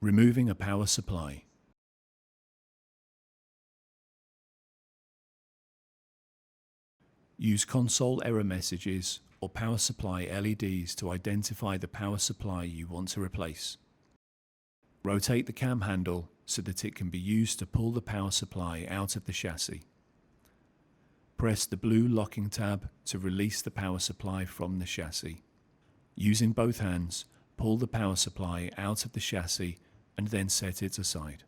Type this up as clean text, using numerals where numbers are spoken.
Removing a power supply. Use console error messages or power supply LEDs to identify the power supply you want to replace. Rotate the cam handle so that it can be used to pull the power supply out of the chassis. Press the blue locking tab to release the power supply from the chassis. Using both hands, pull the power supply out of the chassis and then set it aside.